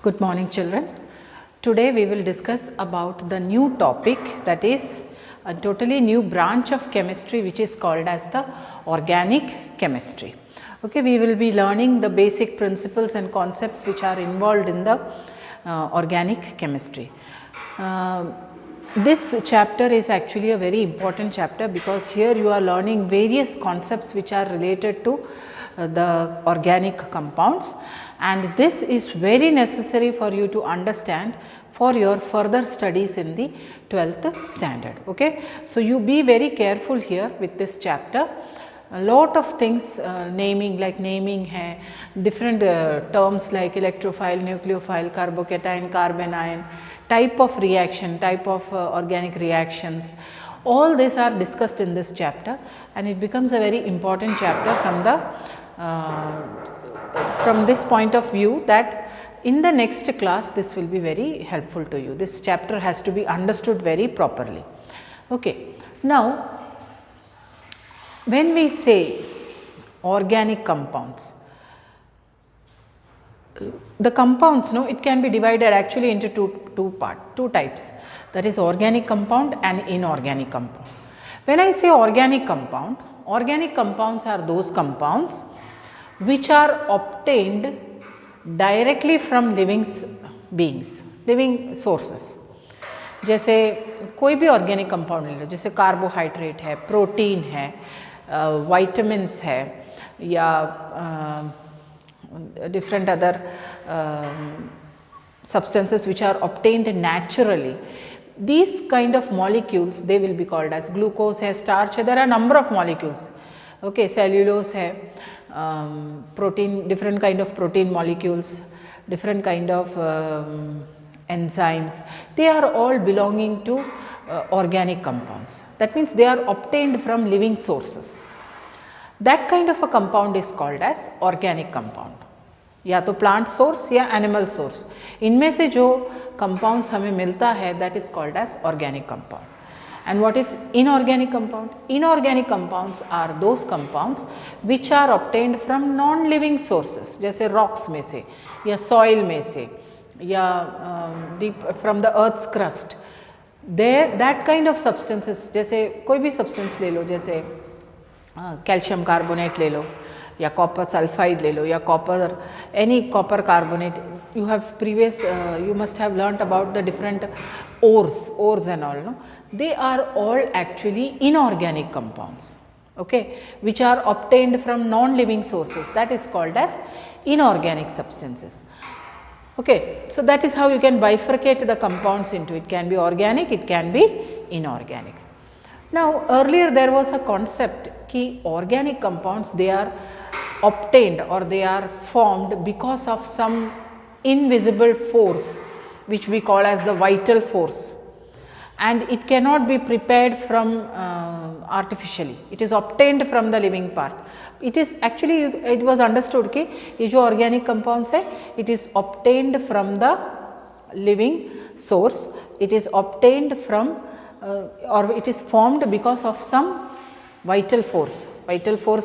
Good morning, children. Today we will discuss about the new topic, that is a totally new branch of chemistry which is called as the organic chemistry. Okay, we will be learning the basic principles and concepts which are involved in the organic chemistry. This chapter is actually a very important chapter because here you are learning various concepts which are related to the organic compounds, and this is very necessary for you to understand for your further studies in the 12th standard. Okay. So, you be very careful here with this chapter. A lot of things naming hai, different terms like electrophile, nucleophile, carbocation, carbanion, type of reaction, type of organic reactions, all these are discussed in this chapter, and it becomes a very important chapter from this point of view that in the next class this will be very helpful to you. This chapter has to be understood very properly. Okay. Now, when we say organic compounds, the compounds, it can be divided actually into two types, that is organic compound and inorganic compound. When I say organic compounds are those compounds which are obtained directly from living beings, living sources. जैसे कोई भी organic compound ले लो, जैसे carbohydrate है, protein है, vitamins है, या different other substances which are obtained naturally. These kind of molecules, they will be called as glucose है, starch है, there are number of molecules. Okay, cellulose है, protein, different kind of protein molecules, different kind of enzymes, they are all belonging to organic compounds. That means they are obtained from living sources. That kind of a compound is called as organic compound, या तो plant source या animal source. इनमें से जो compounds हमें मिलता है, that is called as organic compound. And what is inorganic compound? Inorganic compounds are those compounds which are obtained from non-living sources, जैसे rocks में से, या soil में से, या deep from the earth's crust. There, that kind of substances, जैसे कोई भी substance ले लो, जैसे calcium carbonate ले लो, या copper sulfide ले लो, या copper, any copper carbonate. You have you must have learnt about the different ores and all, no? They are all actually inorganic compounds, okay, which are obtained from non-living sources, that is called as inorganic substances. Okay, so that is how you can bifurcate the compounds into, it can be organic, it can be inorganic. Now, earlier there was a concept कि organic compounds, they are obtained or they are formed because of some invisible force which we call as the vital force, and it cannot be prepared from artificially, it is obtained from the living part. It is actually, it was understood कि ये जो organic compounds है, it is obtained from the living source, it is obtained from or it is formed because of some vital force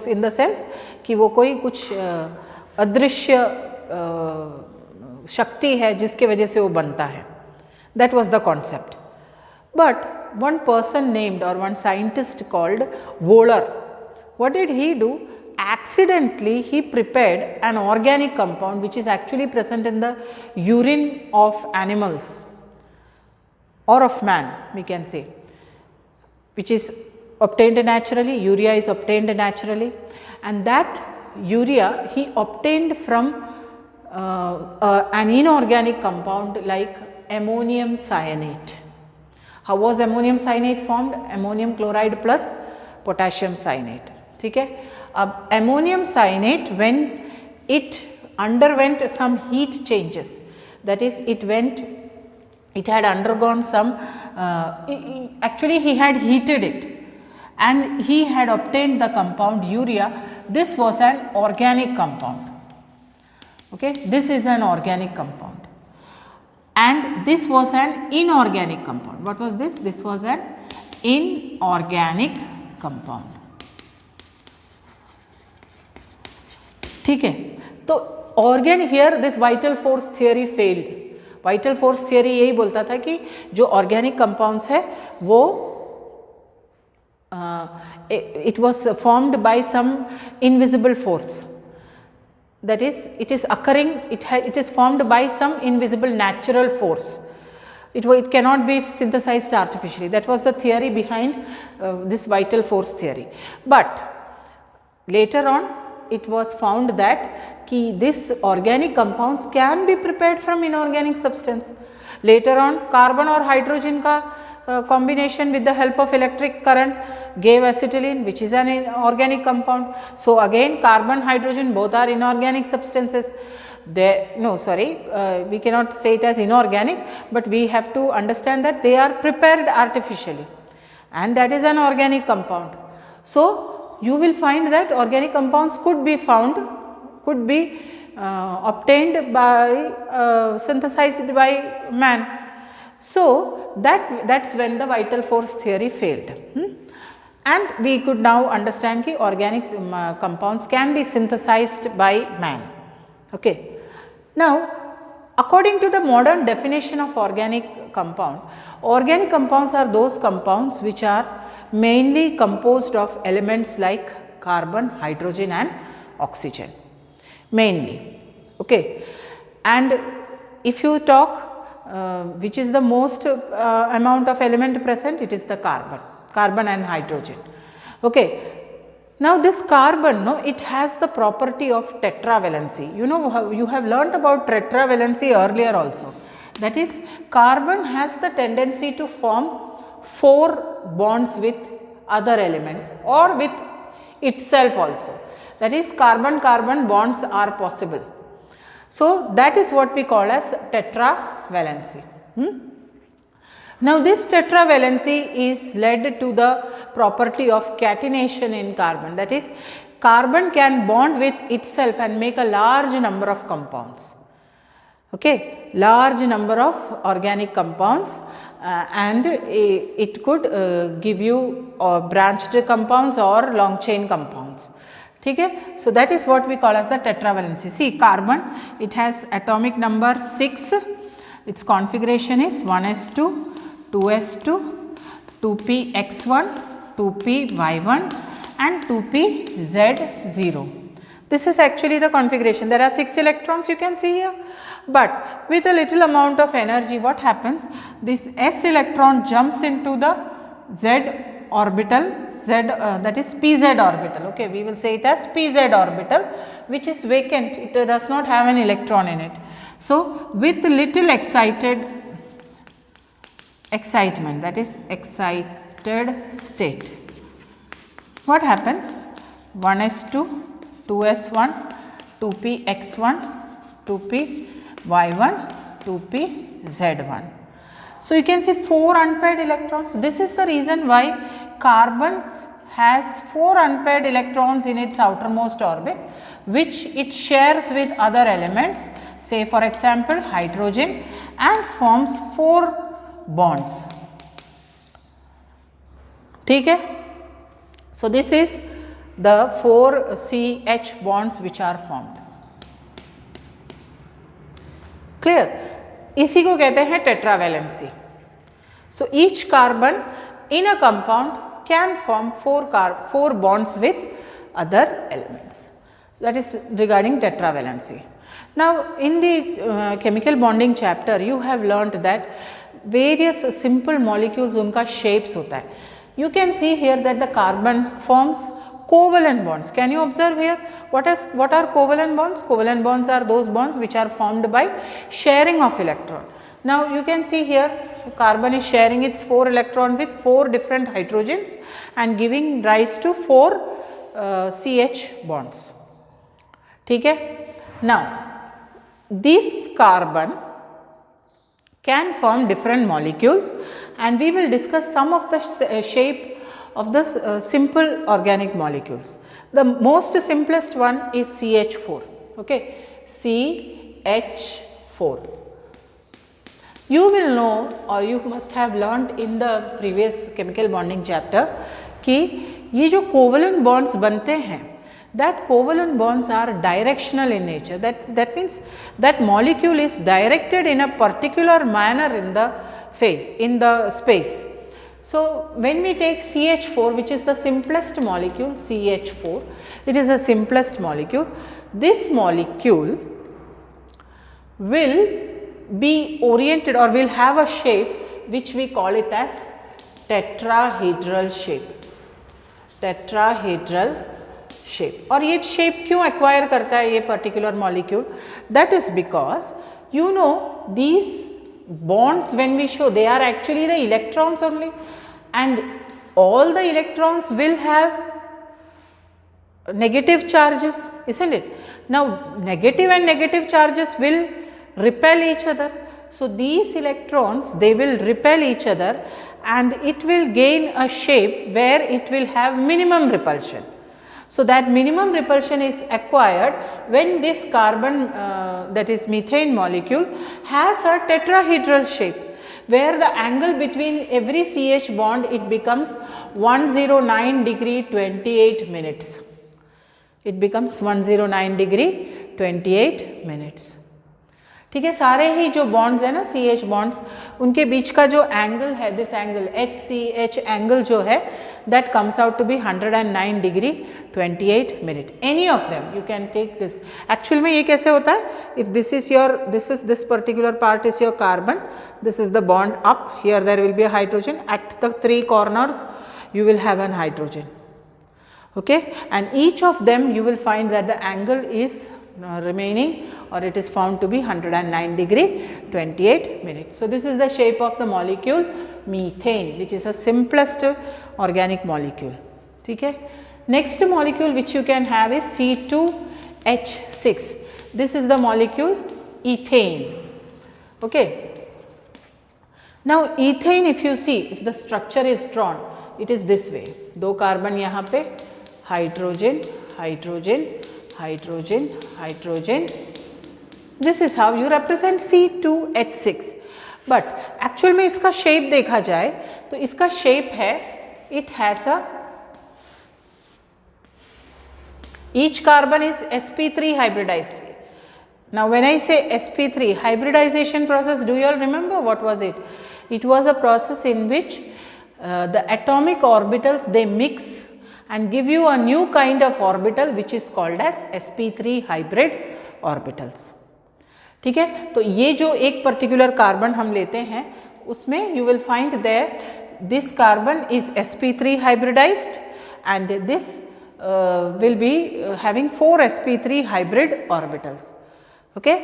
in the sense कि वो कोई कुछ अदृश्य शक्ति है जिसके वजह से वो बनता है. That was the concept. But one person named, or one scientist called Wohler, what did he do? Accidentally he prepared an organic compound which is actually present in the urine of animals or of man, we can say, which is obtained naturally. Urea is obtained naturally, and that urea he obtained from an inorganic compound like ammonium cyanate. How was ammonium cyanate formed? Ammonium chloride plus potassium cyanate. ठीक है. अब ammonium cyanate, when it underwent some heat changes, that is it had undergone some, actually he had heated it and he had obtained the compound urea. This was an organic compound. Okay, this is an organic compound, and this was an inorganic compound. What was this? This was an inorganic compound. ठीक है. तो organic, here this vital force theory failed. Vital force theory यही बोलता था कि जो organic compounds है वो it was formed by some invisible force, that is it is occurring, it is formed by some invisible natural force. It cannot be synthesized artificially. That was the theory behind this vital force theory. But later on it was found that this organic compounds can be prepared from inorganic substance. Later on carbon or hydrogen ka combination with the help of electric current gave acetylene, which is an organic compound. So again carbon, hydrogen both are inorganic substances. We cannot say it as inorganic, but we have to understand that they are prepared artificially, and that is an organic compound. So you will find that organic compounds could be found, could be obtained by synthesized by man. So that's when the vital force theory failed. And we could now understand that organic compounds can be synthesized by man. Okay. Now according to the modern definition of organic compounds are those compounds which are mainly composed of elements like carbon, hydrogen and oxygen mainly. Okay. And if you talk which is the most amount of element present, it is the carbon and hydrogen. Okay. Now this carbon, it has the property of tetravalency. You have learnt about tetravalency earlier also. That is, carbon has the tendency to form 4 bonds with other elements or with itself also. That is, carbon-carbon bonds are possible. So that is what we call as tetravalency. Now this tetravalency is led to the property of catenation in carbon. That is, carbon can bond with itself and make a large number of compounds. Okay, large number of organic compounds, and it could give you branched compounds or long chain compounds. Okay? So that is what we call as the tetravalency. See, carbon, it has atomic number 6, its configuration is 1s2, 2s2, 2px1, 2py1 and 2pz0. This is actually the configuration. There are 6 electrons you can see here, but with a little amount of energy, what happens? This s electron jumps into the z orbital, that is pz orbital. Okay, we will say it as pz orbital, which is vacant, it does not have an electron in it. So with little excitement, that is excited state, what happens? 1s2, 2s1, 2px1, 2py1, 2pz1. So you can see 4 unpaired electrons. This is the reason why carbon has 4 unpaired electrons in its outermost orbit, which it shares with other elements, say for example hydrogen, and forms 4 bonds. Okay? So this is the 4 CH bonds which are formed. Clear? इसी को कहते हैं tetravalency. So each carbon in a compound can form 4 bonds with other elements. So that is regarding tetravalency. Now in the chemical bonding chapter, you have learnt that various simple molecules उनका shapes होता है. You can see here that the carbon forms covalent bonds. Can you observe here? What are covalent bonds? Covalent bonds are those bonds which are formed by sharing of electron. Now you can see here carbon is sharing its 4 electron with 4 different hydrogens and giving rise to 4 CH bonds. Okay? Now this carbon can form different molecules, and we will discuss some of the shape of the simple organic molecules. The most simplest one is CH4. Okay, CH4. You will know, or you must have learnt in the previous chemical bonding chapter कि ये जो covalent bonds बनते हैं, that covalent bonds are directional in nature. That means that molecule is directed in a particular manner in the space. So, when we take CH4, which is the simplest molecule, CH4, it is the simplest molecule. This molecule will be oriented or will have a shape which we call it as tetrahedral shape. Tetrahedral shape. और ये shape क्यों acquire करता है ये particular molecule? That is because you know these bonds when we show, they are actually the electrons only, and all the electrons will have negative charges, isn't it? Now negative and negative charges will repel each other. So these electrons, they will repel each other and it will gain a shape where it will have minimum repulsion. So that minimum repulsion is acquired when this carbon that is methane molecule has a tetrahedral shape, where the angle between every CH bond, it becomes 109 degree 28 minutes. It becomes 109 degree 28 minutes. ठीक है, सारे ही जो bonds है ना CH bonds, उनके बीच का जो angle है, दिस एंगल HCH एंगल जो है, that comes out to be 109 degree 28 minute. Any of them you can take this. Actually में ये कैसे होता है? If this is your, this particular part is your carbon, this is the bond up, here there will be a hydrogen, at the three corners you will have an hydrogen. Okay, and each of them you will find that the angle is remaining, or it is found to be 109 degree 28 minutes. So this is the shape of the molecule methane, which is a simplest organic molecule. Okay. Next molecule which you can have is C2H6. This is the molecule ethane. Okay. Now ethane, if you see, if the structure is drawn, it is this way. दो carbon यहाँ पे, hydrogen, hydrogen, hydrogen, hydrogen. This is how you represent C2H6. But actual में इसका shape देखा जाए तो इसका shape है, it has a, each carbon is sp3 hybridized. Now when I say sp3 hybridization process, do you all remember what was it? It was a process in which the atomic orbitals, they mix and give you a new kind of orbital which is called as sp3 hybrid orbitals. ठीक है, तो ये जो एक particular carbon हम लेते हैं उसमें you will find there this carbon is sp3 hybridized and this will be having 4 sp3 hybrid orbitals. Okay,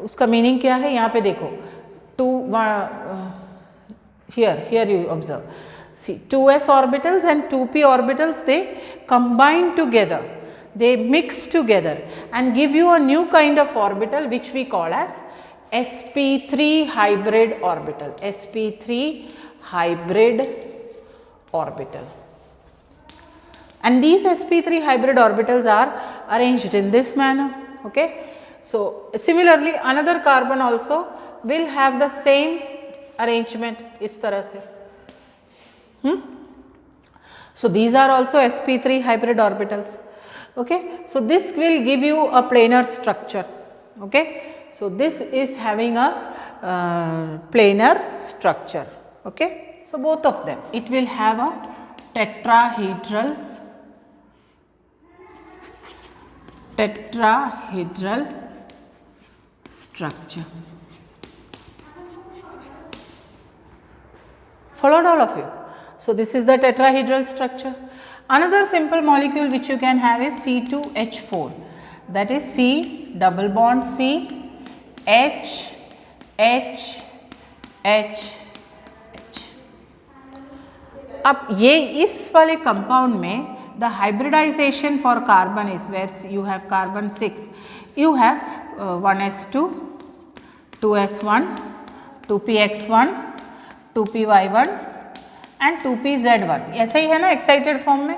उसका मीनिंग क्या है यहाँ पे देखो, here you observe, see 2s orbitals and 2p orbitals, they combine together, they mix together and give you a new kind of orbital which we call as sp3 hybrid orbital, sp3 hybrid orbital. And these sp3 hybrid orbitals are arranged in this manner. Okay, so similarly another carbon also will have the same arrangement इस तरह से. So these are also sp3 hybrid orbitals. Okay, so this will give you a planar structure. Okay, so this is having a planar structure. Okay, so both of them, it will have a tetrahedral structure. Followed all of you? So this is the tetrahedral structure. Another simple molecule which you can have is C2H4, that is C double bond C H H H H. अब ये इस वाले compound में the hybridization for carbon is where you have carbon 6, you have 1s2, 2s1, 2px1, 2py1 and 2pz1. ऐसा ही है ना excited form में.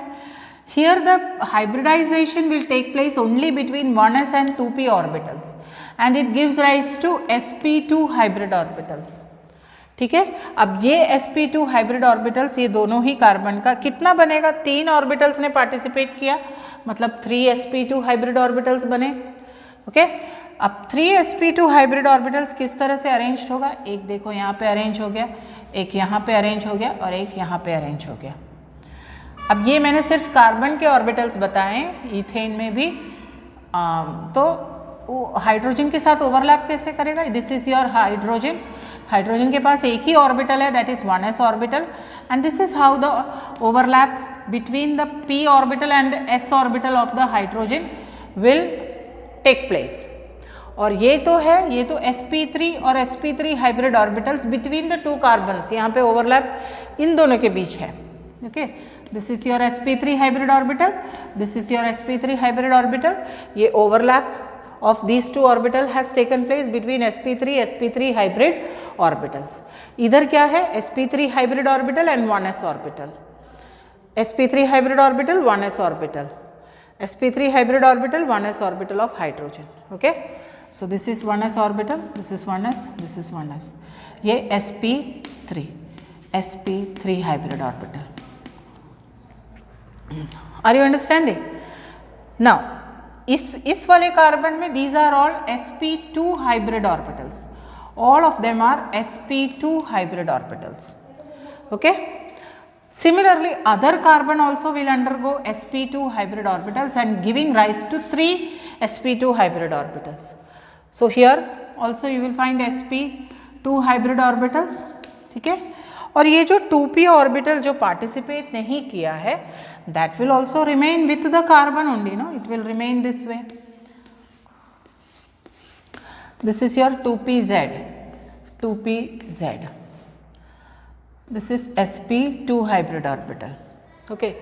Here the hybridization will take place only between 1s and 2p orbitals and it gives rise to sp2 hybrid orbitals. ठीक है। अब ये sp2 hybrid orbitals, ये दोनों ही कार्बन का कितना बनेगा, 3 ऑर्बिटल्स ने पार्टिसिपेट किया, मतलब 3 sp2 हाइब्रिड ऑर्बिटल्स बने। ओके, अब 3 sp2 हाइब्रिड ऑर्बिटल्स किस तरह से अरेंज होगा, एक देखो यहाँ पे अरेंज हो गया, एक यहाँ पे अरेंज हो गया और एक यहाँ पे अरेंज हो गया। अब ये मैंने सिर्फ कार्बन के ऑर्बिटल्स बताए, इथेन में भी तो हाइड्रोजन के साथ ओवरलैप कैसे करेगा, this is your hydrogen, hydrogen के पास एक ही ऑर्बिटल है, that is 1s orbital, and this is how the overlap between the p orbital and s orbital of the hydrogen will take place. और ये तो है, ये तो sp3 और sp3 hybrid orbitals between the 2 carbons, यहाँ पे ओवरलैप इन दोनों के बीच है। Okay, this is your sp3 hybrid orbital, this is your sp3 hybrid orbital, ये overlap of these two orbital has taken place between sp3 hybrid orbitals. इधर क्या है, sp3 hybrid orbital and 1s orbital, sp3 hybrid orbital 1s orbital, sp3 hybrid orbital 1s orbital of hydrogen. Okay, so this is 1s orbital, this is 1s, this is 1s, ये sp3 hybrid orbital. Are you understanding? Now इस वाले carbon में these are all sp2 hybrid orbitals, all of them are sp2 hybrid orbitals. Okay, similarly other carbon also will undergo sp2 hybrid orbitals and giving rise to 3 sp2 hybrid orbitals. So here also you will find sp2 hybrid orbitals, ठीक है। और ये जो 2p orbital जो participate नहीं किया है, that will also remain with the carbon only, no, it will remain this way. This is your 2pz, 2pz, this is sp2 hybrid orbital. Okay,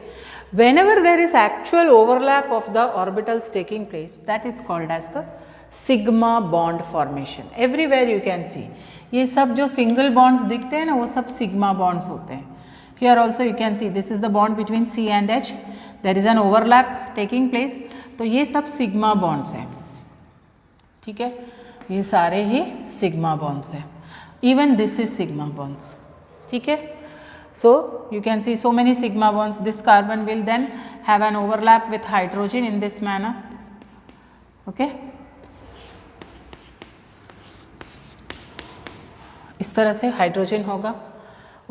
whenever there is actual overlap of the orbitals taking place, that is called as the sigma bond formation. Everywhere you can see ये सब जो single bonds दिखते हैं ना, वो सब sigma bonds होते हैं। Here also you can see this is the bond between C and H, there is an overlap taking place, तो ये सब सिग्मा बॉन्ड्स हैं, ठीक है, ये सारे ही सिग्मा बॉन्ड्स हैं, even this is sigma bonds, ठीक है। So you can see so many sigma bonds, this carbon will then have an overlap with hydrogen in this manner. Okay, इस तरह से हाइड्रोजन होगा,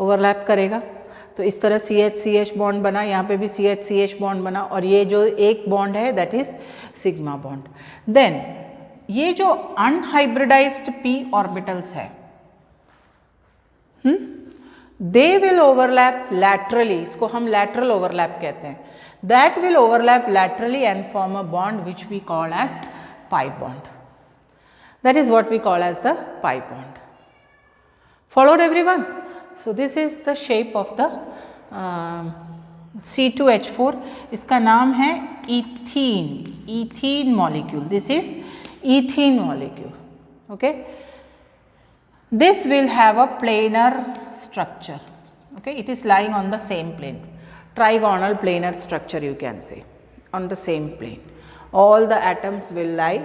ओवरलैप करेगा, तो इस तरह CH बॉन्ड बना, यहाँ पे भी CH बॉन्ड बना, और ये जो एक बॉन्ड है that is sigma bond. Then ये जो अनहाइब्रिडाइज्ड p ऑर्बिटल्स है, दे विल ओवरलैप लैटरली, इसको हम लैटरल ओवरलैप कहते हैं, that will overlap laterally and form a bond which we call as pi bond, that is what we call as the pi bond. Followed everyone? So this is the shape of the C2H4, इसका नाम है ethene molecule, this is ethene molecule. Okay, this will have a planar structure. Okay, it is lying on the same plane, trigonal planar structure you can say, on the same plane. All the atoms will lie,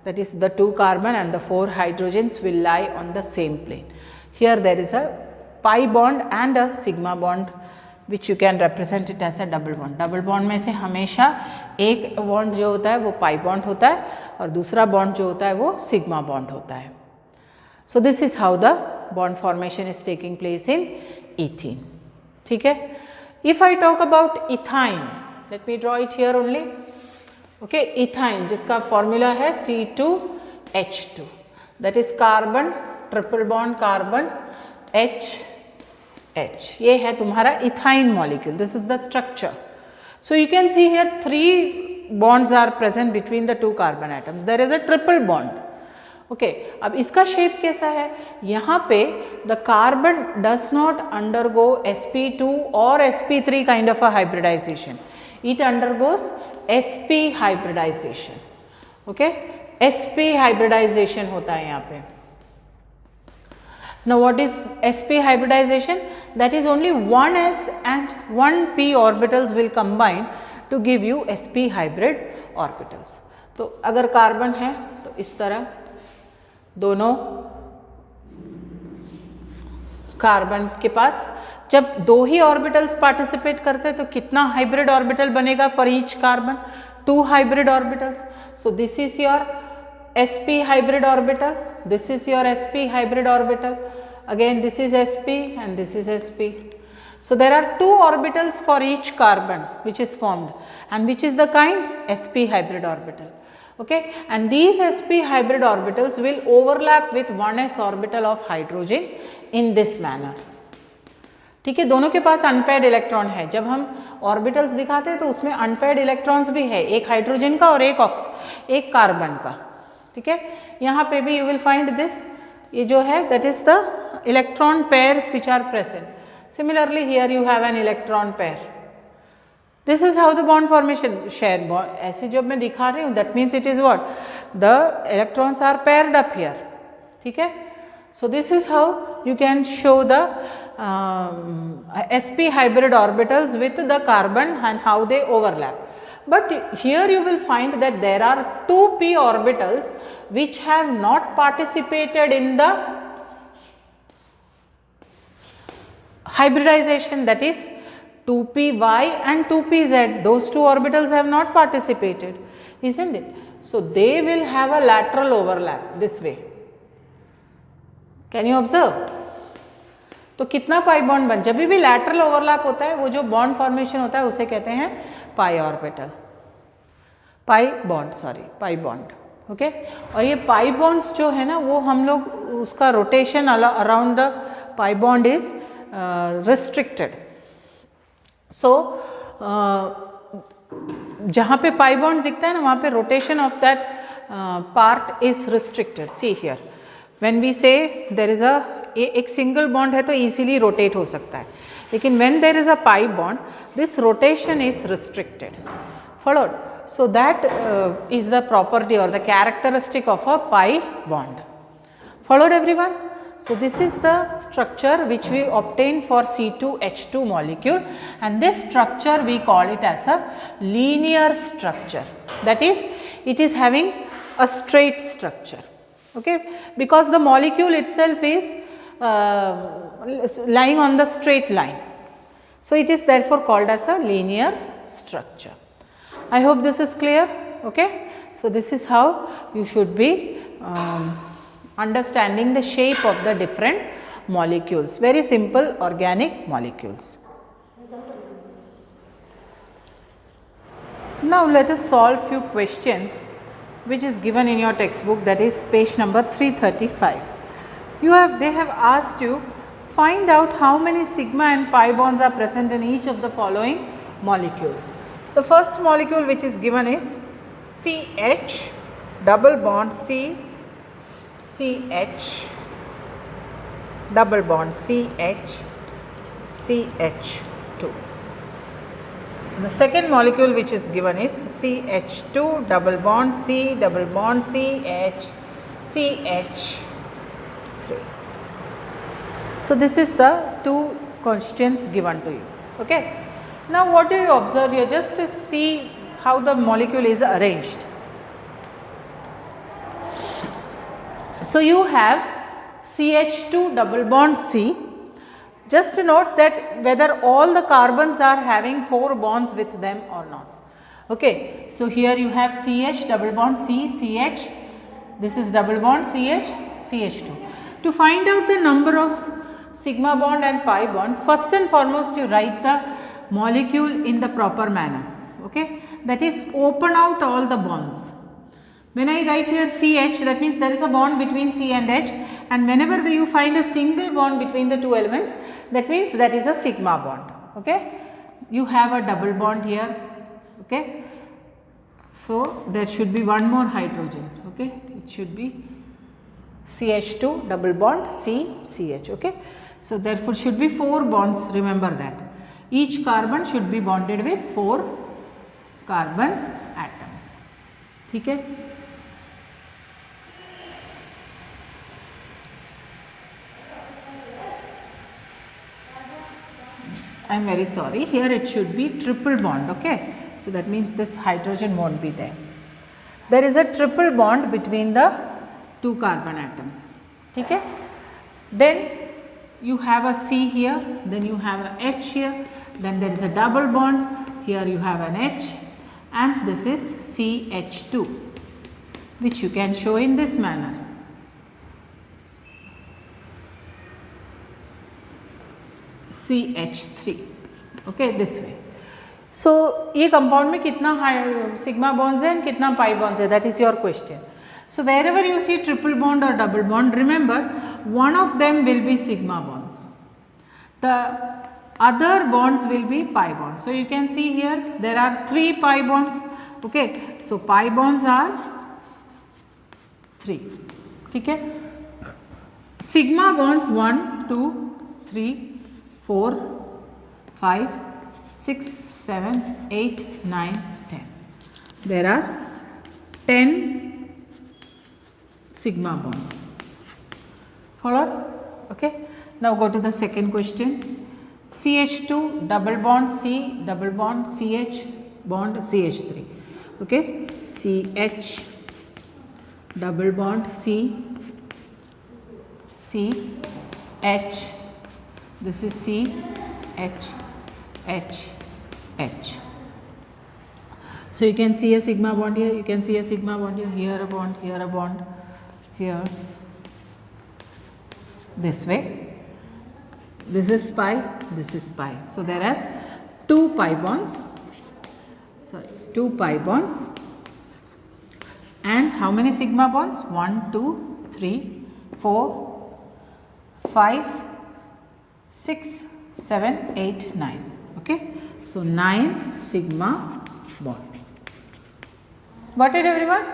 that is the 2 carbon and the 4 hydrogens will lie on the same plane. Here there is a pi bond and a sigma bond which you can represent it as a double bond. Double bond में से हमेशा एक bond जो होता है वो pi bond होता है और दूसरा bond जो होता है वो sigma bond होता है. So this is how the bond formation is taking place in ethene. ठीक है. If I talk about ethyne, let me draw it here only. Okay, ethyne जिसका formula है C2H2, that is carbon triple bond carbon H, ये है तुम्हारा ethyne molecule, this is the structure. So you can see here 3 bonds are present between the 2 carbon atoms, there is a triple bond. Okay, अब इसका shape कैसा है, यहाँ पे the carbon does not undergo sp2 और sp3 kind of a hybridization, it undergoes sp hybridization. Okay, sp hybridization होता है यहाँ पे. Now what is sp hybridization? That is only one s and one p orbitals will combine to give you sp hybrid orbitals. तो अगर carbon है तो इस तरह दोनों कार्बन के पास जब 2 ही ऑर्बिटल्स पार्टिसिपेट करते हैं तो कितना हाइब्रिड ऑर्बिटल बनेगा for each carbon? 2 hybrid orbitals. So this is your sp hybrid orbital, this is your sp hybrid orbital, again this is sp and this is sp. So there are 2 orbitals for each carbon which is formed, and which is the kind? sp hybrid orbital. Okay, and these sp hybrid orbitals will overlap with 1s orbital of hydrogen in this manner. ठीक है, दोनों के पास unpaired electron है. जब हम orbitals दिखाते हैं तो उसमें अनपेयर्ड इलेक्ट्रॉन्स भी है, एक हाइड्रोजन का और एक कार्बन का. ठीक है, यहाँ पे भी यू विल फाइंड दिस, ये जो है that is the electron pairs which are present. Similarly here you have an electron pair. This is how the bond formation share bond. ऐसे जब मैं दिखा रही हूँ that means it is what, the electrons are paired up here. ठीक है, so this is how you can show the sp hybrid orbitals with the carbon and how they overlap. But here you will find that there are 2p orbitals which have not participated in the hybridization, that is 2py and 2pz. Those 2 orbitals have not participated, isn't it? So they will have a lateral overlap this way. Can you observe? तो कितना pi bond बन, जब भी lateral overlap होता है वो जो bond formation होता है उसे कहते हैं पाई ऑर्बिटल, पाई बॉन्ड. ओके, और ये पाई बॉन्ड्स जो है ना वो हम लोग उसका rotation around the pi bond is restricted. So जहाँ पे पाई बॉन्ड दिखता है ना वहाँ पे rotation of that part is restricted. See here when we say there is एक सिंगल बॉन्ड है तो easily रोटेट हो सकता है, लेकिन when there is a pi bond this rotation is restricted. Followed? So that is the property or the characteristic of a pi bond. Followed everyone? So this is the structure which we obtain for C2H2 molecule, and this structure we call it as a linear structure. That is, it is having a straight structure. Okay, because the molecule itself is lying on the straight line, so it is therefore called as a linear structure. I hope this is clear. Okay, so this is how you should be understanding the shape of the different molecules, very simple organic molecules. Now let us solve few questions which is given in your textbook, that is page number 335. They have asked you find out how many sigma and pi bonds are present in each of the following molecules. The first molecule which is given is CH double bond C, CH double bond CH, CH2. The second molecule which is given is CH2 double bond C double bond CH, CH3. So this is the 2 questions given to you. Okay. Now what do you observe here? Just to see how the molecule is arranged. So you have CH2 double bond C. Just note that whether all the carbons are having 4 bonds with them or not. Okay, so here you have CH double bond C, CH, this is double bond CH, CH2. To find out the number of sigma bond and pi bond, first and foremost you write the molecule in the proper manner. Okay, that is open out all the bonds. When I write here CH, that means there is a bond between C and H, and whenever you find a single bond between the 2 elements, that means that is a sigma bond. Okay, you have a double bond here. Okay, so there should be one more hydrogen. Okay, it should be CH2 double bond C, CH. Okay, so therefore should be 4 bonds, remember that. Each carbon should be bonded with 4 carbon atoms. ठीक है. I am very sorry, here it should be triple bond. Okay, so that means this hydrogen won't be there. There is a triple bond between the 2 carbon atoms. ठीक है. Then you have a C here, then you have a H here, then there is a double bond, here you have an H, and this is CH2, which you can show in this manner. CH3, okay, this way. So ये compound में कितना sigma bonds है and कितना pi bonds है, that is your question. So wherever you see triple bond or double bond, remember one of them will be sigma bonds, the other bonds will be pi bonds. So you can see here there are 3 pi bonds, okay. So pi bonds are 3, ठीक है. Sigma bonds 1, 2, 3, 4, 5, 6, 7, 8, 9, 10. There are 10 sigma bonds. Followed? Okay. Now go to the second question. CH2 double bond C double bond CH bond CH3. Okay. CH double bond C H. This is C H H H. So you can see a sigma bond here. You can see a sigma bond here. Here a bond. Here a bond. Here, this way, this is pi, this is pi. So there are 2 pi bonds, 2 pi bonds, and how many sigma bonds? 1, 2, 3, 4, 5, 6, 7, 8, 9. Okay. So 9 sigma bond. Got it, everyone?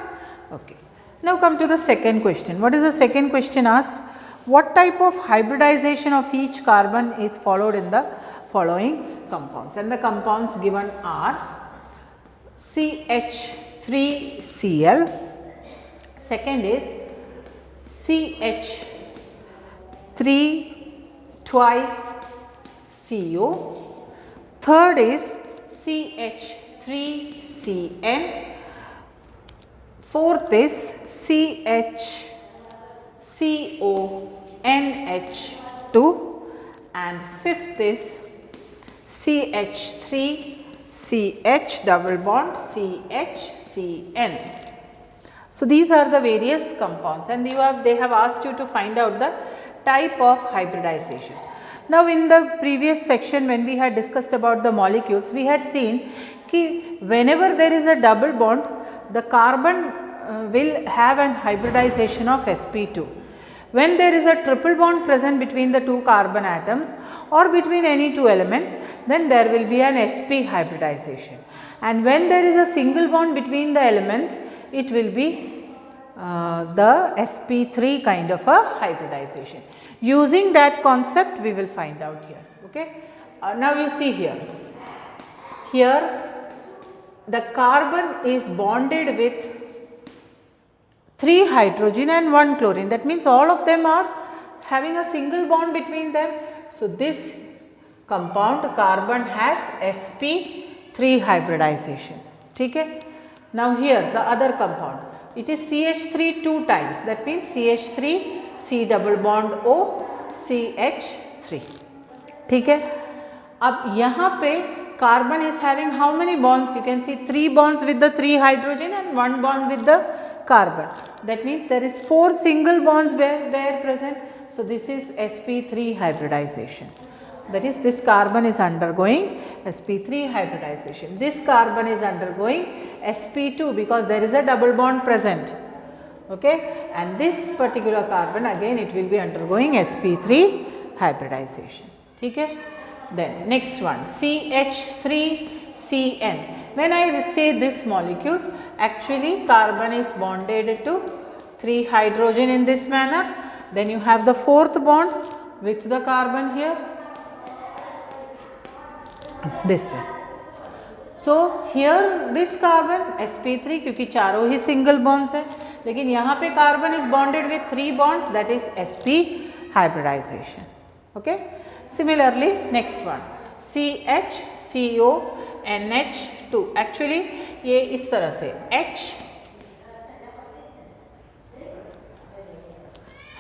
Okay. Now come to the second question. What is the second question asked? What type of hybridization of each carbon is followed in the following compounds? And the compounds given are CH3Cl, second is CH3 twice CO, third is CH3CN, fourth is CHCONH2, and fifth is CH3CH double bond CHCN. So these are the various compounds, and they have asked you to find out the type of hybridization. Now in the previous section when we had discussed about the molecules, we had seen कि whenever there is a double bond, the carbon will have an hybridization of sp2. When there is a triple bond present between the 2 carbon atoms or between any 2 elements, then there will be an sp hybridization. And when there is a single bond between the elements, it will be the sp3 kind of a hybridization. Using that concept, we will find out here. Okay. Now you see here. Here the carbon is bonded with 3 hydrogen and 1 chlorine. That means all of them are having a single bond between them. So this compound carbon has sp3 hybridization. Okay. Now here the other compound, it is CH3 2 times. That means CH3 C double bond O CH3. ठीक है. अब यहाँ पे carbon is having how many bonds? You can see 3 bonds with the 3 hydrogen and 1 bond with the carbon. That means there is 4 single bonds there present. So this is sp3 hybridization. That is, this carbon is undergoing sp3 hybridization. This carbon is undergoing sp2 because there is a double bond present. Okay, and this particular carbon again it will be undergoing sp3 hybridization. Okay. Then next one, CH3CN. When I say this molecule, actually carbon is bonded to 3 hydrogen in this manner. Then you have the 4th bond with the carbon here, this way. So here this carbon sp3 क्योंकि चारों ही single bonds है, लेकिन यहाँ पे carbon is bonded with 3 bonds, that is sp hybridization. Okay. Similarly, next one CHCONH2. Actually ये इस तरह से H,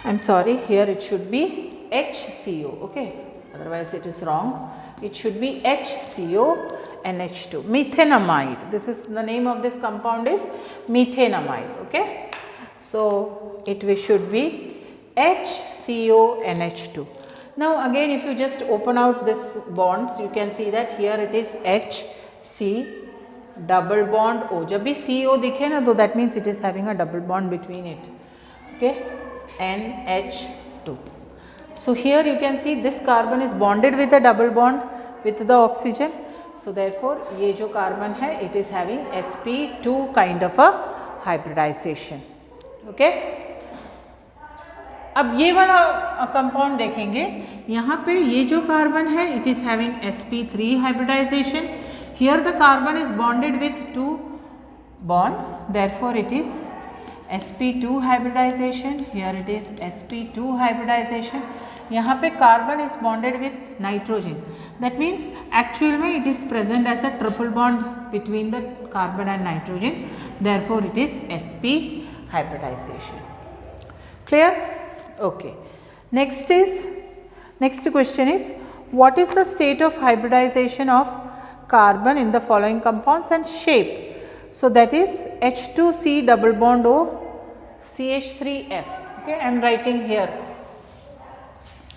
I'm sorry, here it should be HCO, okay, otherwise it is wrong. It should be HCO NH2, methenamide. This is the name of this compound is methenamide, okay. So it should be HCO NH2. Now again, if you just open out this bonds, you can see that here it is HC double bond O. जब भी CO दिखे ना, तो that means it is having a double bond between it, okay, NH2. So here you can see this carbon is bonded with a double bond with the oxygen. So therefore ये जो carbon है, it is having sp2 kind of a hybridization, okay. अब ये वाला compound देखेंगे, यहाँ पे ये जो कार्बन है it is having sp3 hybridisation. Here the carbon is bonded with 2 bonds, therefore it is sp2 hybridisation. Here it is sp2 hybridisation. यहाँ पे carbon is bonded with nitrogen, that means actual में it is present as a triple bond between the carbon and nitrogen, therefore it is sp hybridization. Clear? Okay. Next question is, what is the state of hybridization of carbon in the following compounds and shape? So that is H2C double bond O CH3F. Okay, I am writing here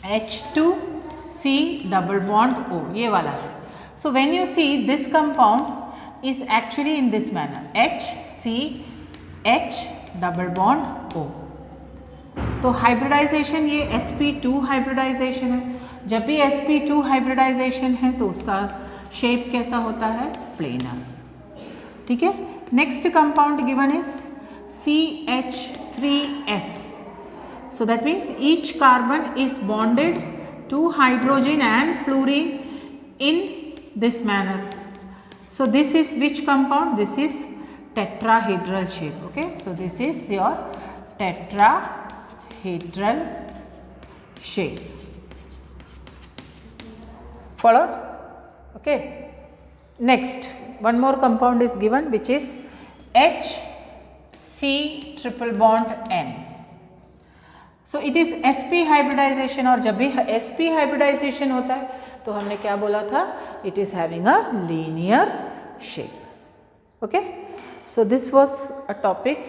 H2C double bond O, ये वाला है. So when you see this compound is actually in this manner, HCH double bond O. तो hybridisation ये sp2 hybridisation है. जब भी sp2 hybridisation है तो उसका शेप कैसा होता है, प्लेनर, ठीक है. Next compound given is CH3F. So that means each carbon is bonded to hydrogen and fluorine in this manner. So this is which compound, this is tetrahedral shape, okay. So this is your tetrahedral shape. Follow? Okay. Next, one more compound is given which is HC triple bond N. So it is sp hybridization, और जब भी sp hybridization होता है तो हमने क्या बोला था, it is having a linear shape, okay. So this was a topic,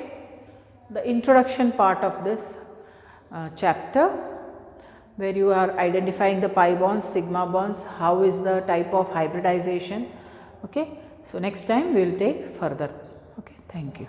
the introduction part of this chapter, where you are identifying the pi bonds, sigma bonds, how is the type of hybridization, okay. So next time we will take further, okay. Thank you.